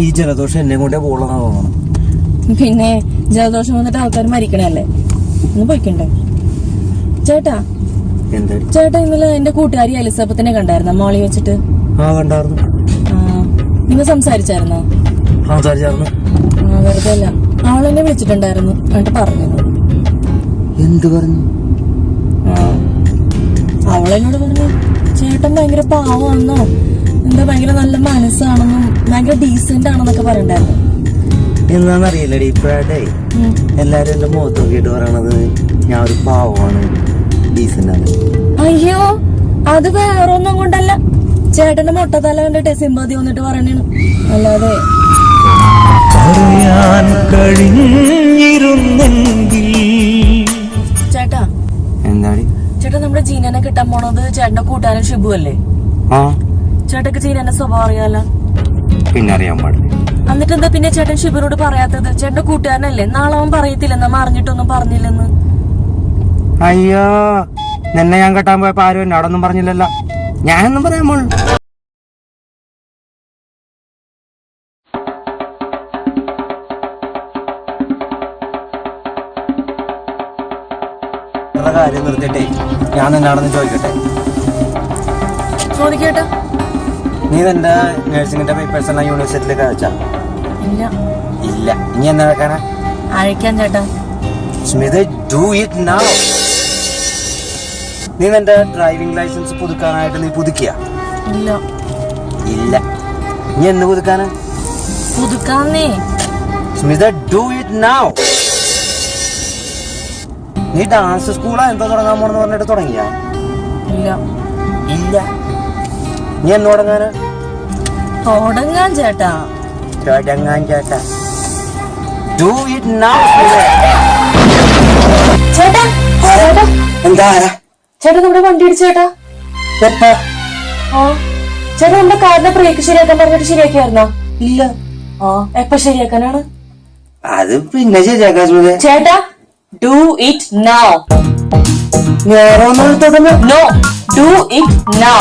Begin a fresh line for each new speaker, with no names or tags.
ഈ ജലദോഷം എന്നെ കൊണ്ടേ പോകണമെന്നാ തോന്നണം.
പിന്നെ ജലദോഷം വന്നിട്ട് ആൾക്കാർ മരിക്കണല്ലേ, ഒന്ന് പോയിക്കണ്ടേ ചേട്ടാ? ചേട്ടാ ഇന്നലെ എന്റെ കൂട്ടുകാരി എലിസബത്തിനെ കണ്ടായിരുന്ന മോളി വെച്ചിട്ട്?
കണ്ടായിരുന്നു.
നിങ്ങൾ സംസാരിച്ചായിരുന്നോ? വെറുതെ അല്ല, അവളെന്നെ വിളിച്ചിട്ടുണ്ടായിരുന്നു. എന്നിട്ട് പറഞ്ഞു.
എന്ത് പറഞ്ഞു?
അവളെന്നോട് പറഞ്ഞു ചേട്ടൻ ഭയങ്കര പാവമാണെന്നോ, എന്താ ഭയങ്കര നല്ല മനസ്സാണെന്നും ഭയങ്കര ഡീസന്റ് ആണെന്നൊക്കെ പറയണ്ടായിരുന്നു.
എന്താന്നറിയില്ലടി, ഇപ്പഴാട്ടെ എല്ലാരും എന്റെ മുഖത്ത് നോക്കിയിട്ട് പറയണത് ഞാൻ ഒരു പാവമാണ്, ഡീസന്റ് ആണ്.
അയ്യോ, അത് വേറൊന്നും കൊണ്ടല്ല, ചേട്ടന്റെ മൊട്ടത്തല കണ്ടിട്ട് സിമ്പതി വന്നിട്ട് പറയണേണ്, അല്ലാതെ ചേട്ടാ.
എന്താടി
ചേട്ടാ, നമ്മുടെ ജീനനെ കിട്ടാൻ പോണത് ചേട്ടന്റെ കൂട്ടുകാരൻ ഷിബു അല്ലേ? ചേട്ടക്ക് ജീനന്റെ സ്വഭാവം അറിയാലോ.
പിന്നെ അറിയാൻ പാടില്ല.
എന്നിട്ട് എന്താ പിന്നെ ചേട്ടൻ ഷിബുനോട് പറയാത്തത്? ചേട്ടന്റെ കൂട്ടുകാരനല്ലേ, നാളെ അവൻ പറയത്തില്ലെന്നാ അറിഞ്ഞിട്ടൊന്നും പറഞ്ഞില്ലെന്ന്.
അയ്യോ, നിന്നെ ഞാൻ കെട്ടാൻ പോയപ്പോ ആരും എന്നോടൊന്നും പറഞ്ഞില്ലല്ലോ, ഞാനൊന്നും പറയാൻ പോണു. കാര്യം നിർത്തിട്ടെ ഞാൻ നിന്നോടൊന്ന് ചോദിക്കട്ടെ?
ചോദിക്കട്ടെ.
നീ നിന്റെ നഴ്സിംഗിന്റെ പേപ്പേഴ്സ് എല്ലാം യൂണിവേഴ്സിറ്റിയിലേക്ക് അയച്ചാ?
ഇല്ല.
ഇല്ല. ഇനി എന്നാ വെക്കാനാ?
അയക്കാൻ ചേട്ടാ.
Smitha, do it now. നീ നിന്റെ ഡ്രൈവിംഗ് ലൈസൻസ് പുതുക്കാനായിട്ട് നീ പുതുക്കിയ?
ഇല്ല.
ഇല്ല. നീ എന്ന് പുതുക്കാനാ?
പുതുക്കാന്നേ.
Smitha, do it now. നീ ഡാൻസ് സ്കൂളാ എന്തോ തുടങ്ങാൻ പോണെന്ന് പറഞ്ഞിട്ട് തുടങ്ങിയാ?
ഇല്ല.
ഇല്ല. നീ എന്ന് തുടങ്ങാനാ?
തുടങ്ങാൻ ചേട്ടാ.
തുടങ്ങാൻ ചേട്ടാ. Do it now.
ചേട്ടാ, ചേട്ടാ.
എന്താ
ചേട്ടാ, നമ്മുടെ വണ്ടി ഇടിച്ചു ചേട്ടാ. ചേട്ടാ, നമ്മുടെ കാറിന്റെ ബ്രേക്ക് ശരിയാക്കാൻ പറഞ്ഞിട്ട് ശരിയാക്കിയായിരുന്നോ?
ഇല്ല.
എപ്പ ശരിയാക്കാനാണ്?
അത് പിന്നെ ശരിയാക്കാൻ.
ചേട്ടാ, ഡു ഇറ്റ് നൗ.
വേറെ ഒന്നും
നോ, ഡു ഇറ്റ് നൗ.